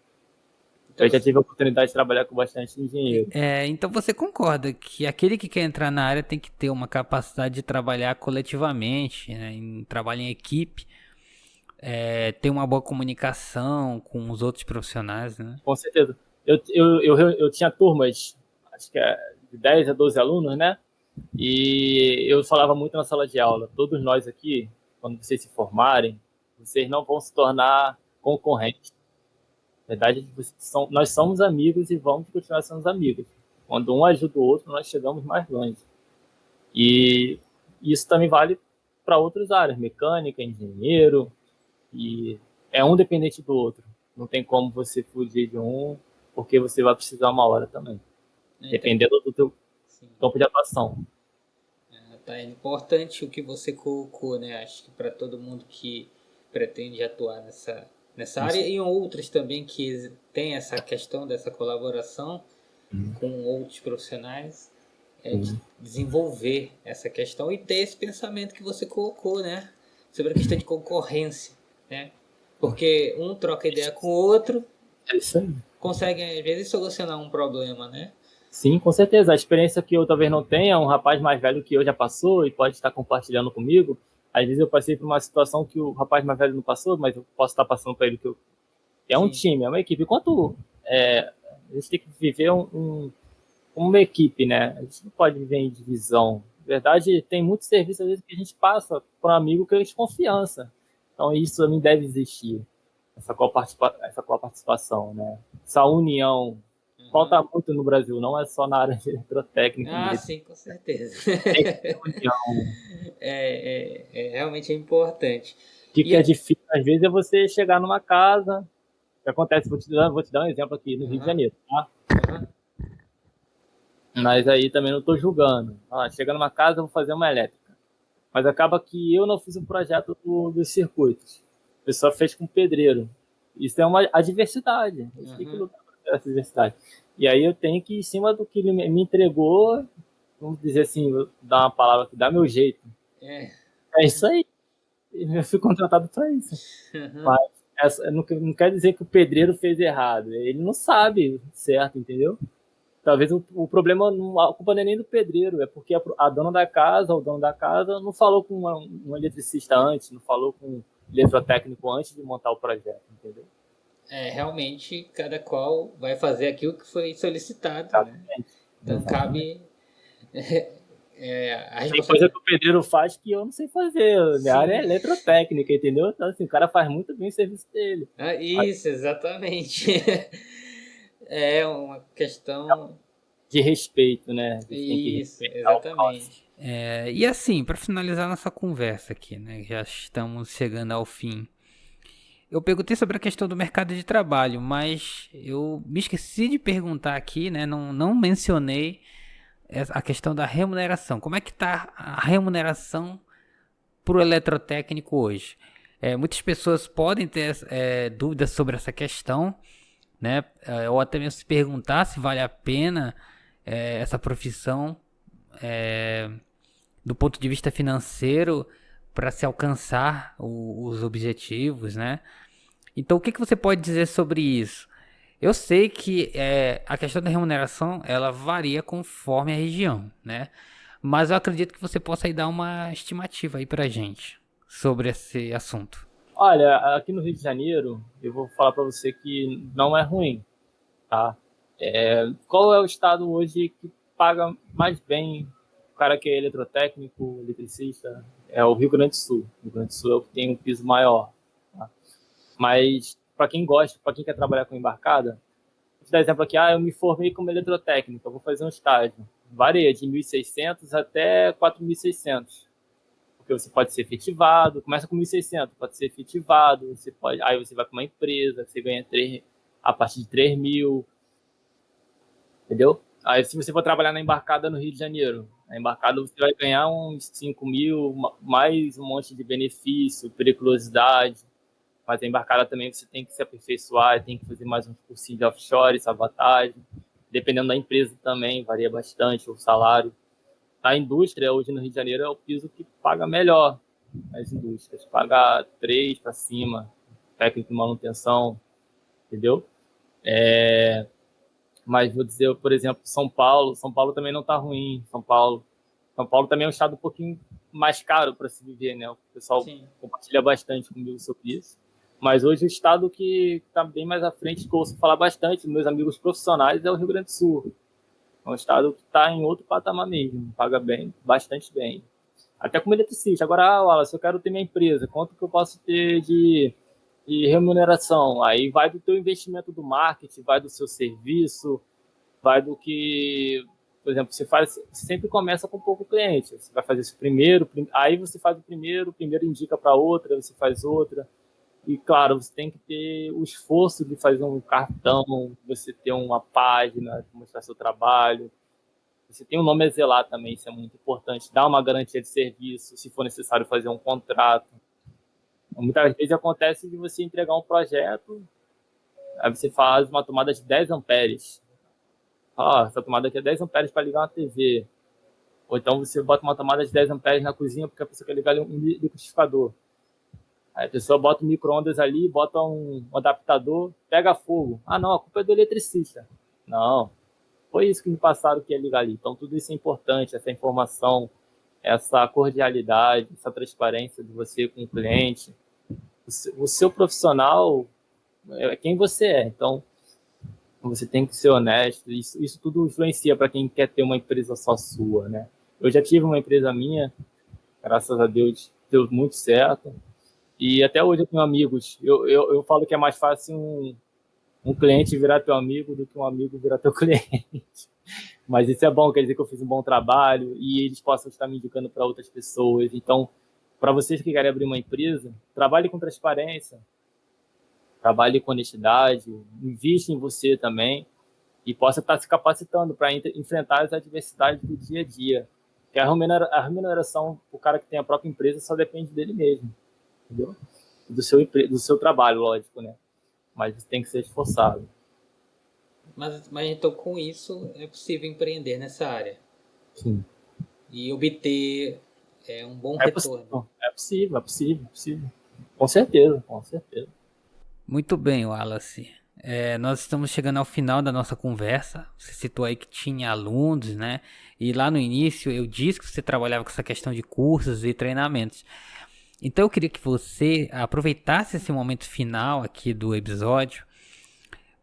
Então, eu já tive a oportunidade de trabalhar com bastante engenheiro.
Então você concorda que aquele que quer entrar na área tem que ter uma capacidade de trabalhar coletivamente, né, trabalhar em equipe, ter uma boa comunicação com os outros profissionais, né?
Com certeza. Eu tinha turmas, acho que de 10 a 12 alunos, né? E eu falava muito na sala de aula, todos nós aqui, quando vocês se formarem, vocês não vão se tornar concorrentes. Na verdade, nós somos amigos e vamos continuar sendo amigos. Quando um ajuda o outro, nós chegamos mais longe. E isso também vale para outras áreas, mecânica, engenheiro, e é um dependente do outro. Não tem como você fugir de um, porque você vai precisar uma hora também, dependendo do teu campo de atuação.
Tá, é importante o que você colocou, né? Acho que para todo mundo que pretende atuar nessa área e outras também que tem essa questão dessa colaboração com outros profissionais, de desenvolver essa questão e ter esse pensamento que você colocou, né? Sobre a questão de concorrência, né? Porque um troca ideia com o outro, consegue às vezes solucionar um problema, né?
Sim, com certeza. A experiência que eu talvez não tenha, um rapaz mais velho que eu já passou e pode estar compartilhando comigo. Às vezes eu passei por uma situação que o rapaz mais velho não passou, mas eu posso estar passando para ele que é um time, é uma equipe. Enquanto a gente tem que viver uma equipe, né? A gente não pode viver em divisão. Na verdade, tem muito serviço às vezes que a gente passa para um amigo que é de confiança. Então isso também deve existir, essa coparticipação, né? Essa união. Falta muito no Brasil, não é só na área de eletrotécnica.
Sim, com certeza. Realmente é importante.
O que é difícil, às vezes, é você chegar numa casa. O que acontece? Vou te dar um exemplo aqui no Rio de Janeiro, tá? Mas aí também não estou julgando. Chega numa casa, eu vou fazer uma elétrica. Mas acaba que eu não fiz um projeto dos circuitos. O pessoal fez com pedreiro. Isso é a diversidade. A gente tem que lutar por essa diversidade. E aí eu tenho que, em cima do que ele me entregou, vamos dizer assim, vou dar uma palavra que dá meu jeito. É isso aí. Eu fui contratado para isso. Mas não quer dizer que o pedreiro fez errado. Ele não sabe certo, entendeu? Talvez o problema, a culpa não é nem do pedreiro, é porque a dona da casa, ou o dono da casa, não falou com um eletricista antes, não falou com um eletrotécnico antes de montar o projeto, entendeu?
Realmente, cada qual vai fazer aquilo que foi solicitado, né? Então, cabe...
Tem coisa que o pedreiro faz que eu não sei fazer. Minha área é eletrotécnica, entendeu? Então, assim, o cara faz muito bem o serviço dele.
Isso, exatamente. É uma questão...
de respeito, né?
Isso, exatamente. E assim, para finalizar nossa conversa aqui, né? Já estamos chegando ao fim. Eu perguntei sobre a questão do mercado de trabalho, mas eu me esqueci de perguntar aqui, né? Não mencionei a questão da remuneração. Como é que está a remuneração para o eletrotécnico hoje? Muitas pessoas podem ter dúvidas sobre essa questão, né? Ou até mesmo se perguntar se vale a pena essa profissão do ponto de vista financeiro para se alcançar os objetivos, né? Então, o que você pode dizer sobre isso? Eu sei que a questão da remuneração ela varia conforme a região, né? Mas eu acredito que você possa aí dar uma estimativa aí pra gente sobre esse assunto.
Olha, aqui no Rio de Janeiro, eu vou falar para você que não é ruim, tá? Qual é o estado hoje que paga mais bem o cara que é eletrotécnico, eletricista, é o Rio Grande do Sul. O Rio Grande do Sul é o que tem um piso maior. Tá? Mas para quem gosta, para quem quer trabalhar com embarcada, vou te dar exemplo aqui, eu me formei como eletrotécnico, eu vou fazer um estágio. Varia de 1.600 até 4.600. Porque você pode ser efetivado, começa com 1.600, pode ser efetivado, aí você vai para uma empresa, você ganha a partir de 3.000, entendeu? Aí se você for trabalhar na embarcada no Rio de Janeiro, na embarcada você vai ganhar uns 5.000, mais um monte de benefício, periculosidade, mas a embarcada também você tem que se aperfeiçoar, tem que fazer mais um cursinho de offshore, sabotagem, dependendo da empresa também, varia bastante o salário. A indústria, hoje no Rio de Janeiro, é o piso que paga melhor as indústrias. Paga 3 para cima, técnico de manutenção, entendeu? Mas vou dizer, por exemplo, São Paulo também não está ruim. São Paulo também é um estado um pouquinho mais caro para se viver, né? O pessoal Sim. compartilha bastante comigo sobre isso. Mas hoje o estado que está bem mais à frente, que eu ouço falar bastante, meus amigos profissionais, é o Rio Grande do Sul. É um estado que está em outro patamar mesmo, paga bem, bastante bem. Até como eletricista. Agora, Wallace, eu quero ter minha empresa, quanto que eu posso ter de remuneração? Aí vai do teu investimento do marketing, vai do seu serviço, vai do que, por exemplo, você sempre começa com pouco cliente. Você vai fazer isso primeiro, aí você faz o primeiro indica para outra, você faz outra. E, claro, você tem que ter o esforço de fazer um cartão, você ter uma página, mostrar seu trabalho. Você tem um nome a zelar também, isso é muito importante. Dar uma garantia de serviço, se for necessário fazer um contrato. Muitas vezes acontece de você entregar um projeto, aí você faz uma tomada de 10 amperes. Essa tomada aqui é 10 amperes para ligar uma TV. Ou então você bota uma tomada de 10 amperes na cozinha porque a pessoa quer ligar um liquidificador. Aí a pessoa bota um micro-ondas ali, bota um adaptador, pega fogo. Não, a culpa é do eletricista. Não, foi isso que me passaram que ia ligar ali. Então tudo isso é importante, essa informação, essa cordialidade, essa transparência de você com o cliente. O seu profissional é quem você é, então você tem que ser honesto. Isso tudo influencia para quem quer ter uma empresa só sua, né? Eu já tive uma empresa minha, graças a Deus deu muito certo. E até hoje eu tenho amigos. Eu falo que é mais fácil um cliente virar teu amigo do que um amigo virar teu cliente. Mas isso é bom, quer dizer que eu fiz um bom trabalho e eles possam estar me indicando para outras pessoas. Então, para vocês que querem abrir uma empresa, trabalhe com transparência, trabalhe com honestidade, invista em você também e possa estar se capacitando para enfrentar as adversidades do dia a dia. Porque a remuneração, o cara que tem a própria empresa, só depende dele mesmo. Entendeu? Do seu trabalho, lógico, né? Mas você tem que ser esforçado.
Mas então com isso é possível empreender nessa área.
Sim.
E obter um bom retorno.
É possível. Com certeza.
Muito bem, Wallace. Nós estamos chegando ao final da nossa conversa. Você citou aí que tinha alunos, né? E lá no início eu disse que você trabalhava com essa questão de cursos e treinamentos. Então eu queria que você aproveitasse esse momento final aqui do episódio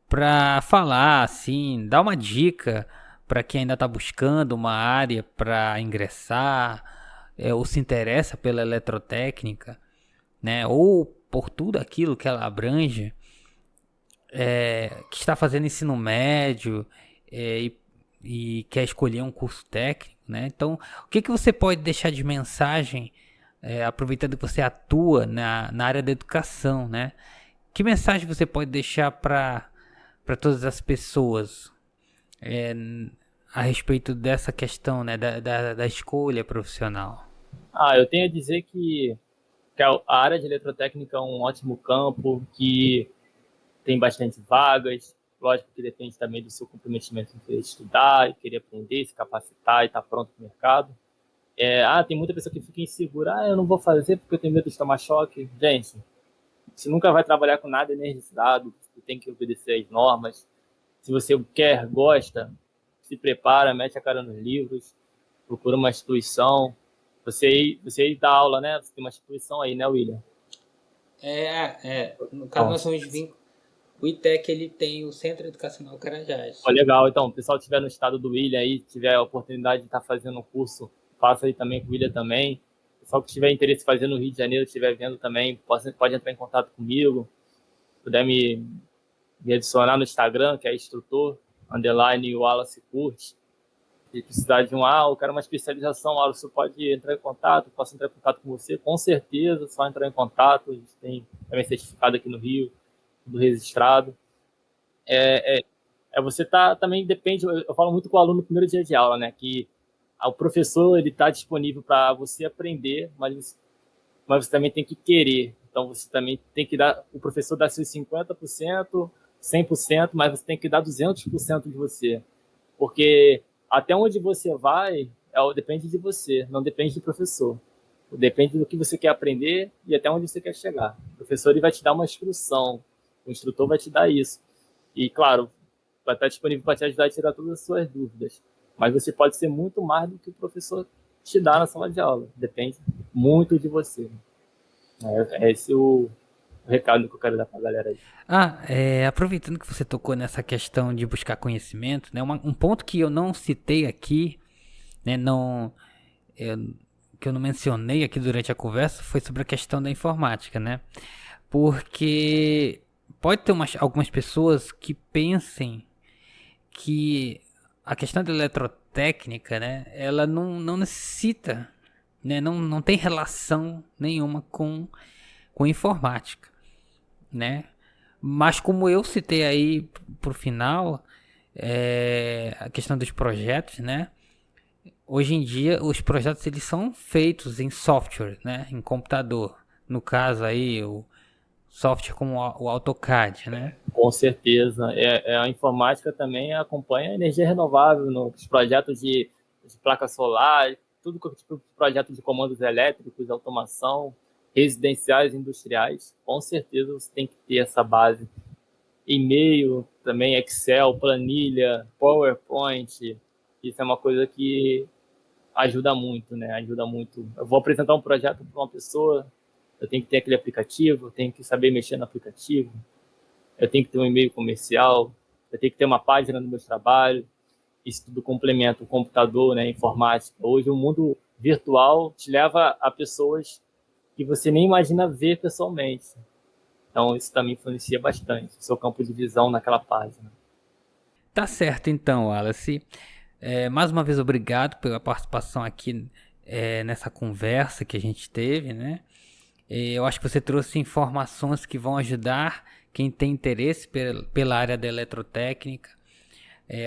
para falar, assim, dar uma dica para quem ainda está buscando uma área para ingressar, ou se interessa pela eletrotécnica, né? Ou por tudo aquilo que ela abrange, que está fazendo ensino médio e quer escolher um curso técnico, né? Então, o que você pode deixar de mensagem, aproveitando que você atua na área da educação, né? Que mensagem você pode deixar para todas as pessoas a respeito dessa questão, né? Da escolha profissional?
Eu tenho a dizer que a área de eletrotécnica é um ótimo campo, que tem bastante vagas. Lógico que depende também do seu comprometimento em querer estudar, e querer aprender, se capacitar e estar pronto para o mercado. Tem muita pessoa que fica insegura. Eu não vou fazer porque eu tenho medo de tomar choque. Gente, você nunca vai trabalhar com nada energizado, você tem que obedecer às normas. Se você quer, gosta, se prepara, mete a cara nos livros, procura uma instituição. Você dá aula, né? Você tem uma instituição aí, né, William?
No caso, nós somos o ITEC ele tem o Centro Educacional Carajás.
Legal, então, o pessoal que estiver no estado do William aí, tiver a oportunidade de estar fazendo um curso, faça aí também com o William também. O pessoal que tiver interesse em fazer no Rio de Janeiro, estiver vendo também, pode entrar em contato comigo, puder me adicionar no Instagram, que é instrutor, _ Wallace Curte. Se precisar de eu quero uma especialização, você pode entrar em contato, posso entrar em contato com você, com certeza, só entrar em contato, a gente tem também certificado aqui no Rio, tudo registrado. Você também depende, eu falo muito com o aluno no primeiro dia de aula, né, que o professor ele está disponível para você aprender, mas você também tem que querer. Então você também tem que dar, o professor dá seus 50%, 100%, mas você tem que dar 200% de você, porque até onde você vai depende de você, não depende do professor. Depende do que você quer aprender e até onde você quer chegar. O professor ele vai te dar uma instrução, o instrutor vai te dar isso. E, claro, vai estar disponível para te ajudar a tirar todas as suas dúvidas. Mas você pode ser muito mais do que o professor te dá na sala de aula. Depende muito de você. É esse o recado que eu quero dar para a galera aí.
Aproveitando que você tocou nessa questão de buscar conhecimento, né, um ponto que eu não citei aqui, né, que eu não mencionei aqui durante a conversa, foi sobre a questão da informática, né? Porque pode ter algumas pessoas que pensem que a questão da eletrotécnica, né, ela não necessita, né, não tem relação nenhuma com informática, né? Mas como eu citei aí pro final, a questão dos projetos, né? Hoje em dia os projetos eles são feitos em software, né? Em computador. No caso aí o software como o AutoCAD, né?
Com certeza. A informática também acompanha a energia renovável nos projetos de placa solar, tudo tipo de projeto de comandos elétricos, automação, residenciais, industriais. Com certeza você tem que ter essa base. E-mail, também Excel, planilha, PowerPoint. Isso é uma coisa que ajuda muito, né? Ajuda muito. Eu vou apresentar um projeto para uma pessoa, eu tenho que ter aquele aplicativo, eu tenho que saber mexer no aplicativo, eu tenho que ter um e-mail comercial, eu tenho que ter uma página no meu trabalho. Isso tudo complementa o computador, né? Informática. Hoje o mundo virtual te leva a pessoas que você nem imagina ver pessoalmente. Então isso também influencia bastante o seu campo de visão naquela página.
Tá certo então, Wallace. Mais uma vez obrigado pela participação aqui nessa conversa que a gente teve, né? Eu acho que você trouxe informações que vão ajudar quem tem interesse pela área da eletrotécnica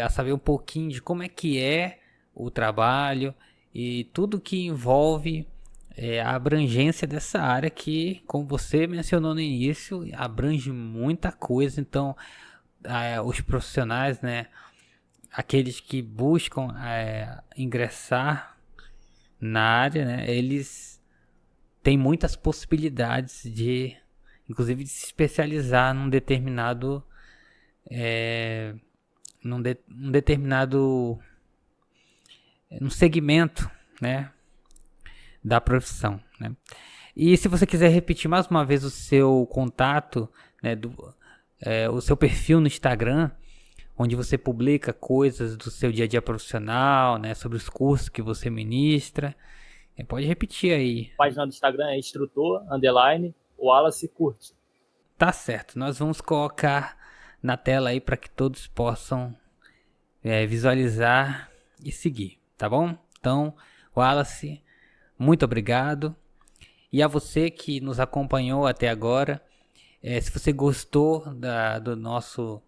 a saber um pouquinho de como é que é o trabalho e tudo que envolve a abrangência dessa área que, como você mencionou no início, abrange muita coisa. Então, os profissionais, né, aqueles que buscam ingressar na área, né, eles têm muitas possibilidades de, inclusive, de se especializar num determinado num segmento, né, da profissão, né? E se você quiser repetir mais uma vez o seu contato, né, o seu perfil no Instagram, onde você publica coisas do seu dia a dia profissional, né, sobre os cursos que você ministra, pode repetir aí.
A página do Instagram é instrutor _ Wallace Curte.
Tá certo, nós vamos colocar na tela aí para que todos possam visualizar e seguir, tá bom? Então, Wallace, muito obrigado. E a você que nos acompanhou até agora, se você gostou do nosso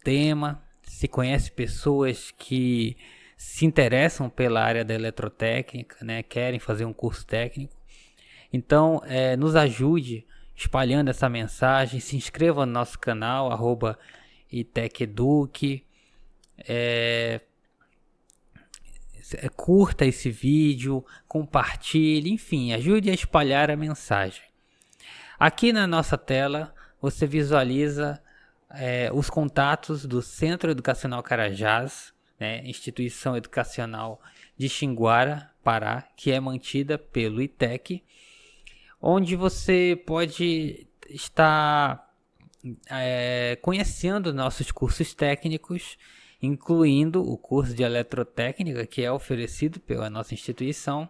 tema, se conhece pessoas que se interessam pela área da eletrotécnica, né, querem fazer um curso técnico, então nos ajude espalhando essa mensagem, se inscreva no nosso canal, @iteceduc, curta esse vídeo, compartilhe, enfim, ajude a espalhar a mensagem. Aqui na nossa tela você visualiza os contatos do Centro Educacional Carajás, né, instituição educacional de Xinguara, Pará, que é mantida pelo ITEC, onde você pode estar conhecendo nossos cursos técnicos, incluindo o curso de eletrotécnica que é oferecido pela nossa instituição.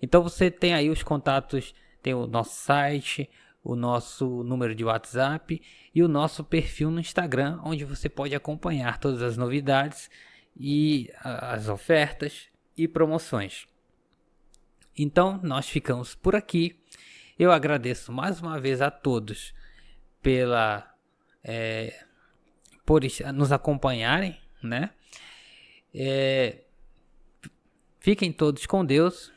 Então você tem aí os contatos, tem o nosso site, o nosso número de WhatsApp e o nosso perfil no Instagram, onde você pode acompanhar todas as novidades e as ofertas e promoções. Então nós ficamos por aqui. Eu agradeço mais uma vez a todos por nos acompanharem, né? Fiquem todos com Deus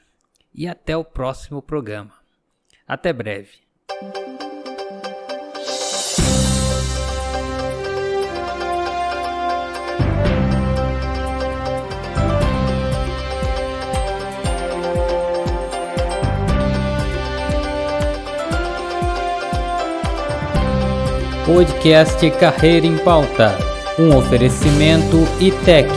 e até o próximo programa. Até breve. Podcast Carreira em Pauta, um oferecimento ITEC.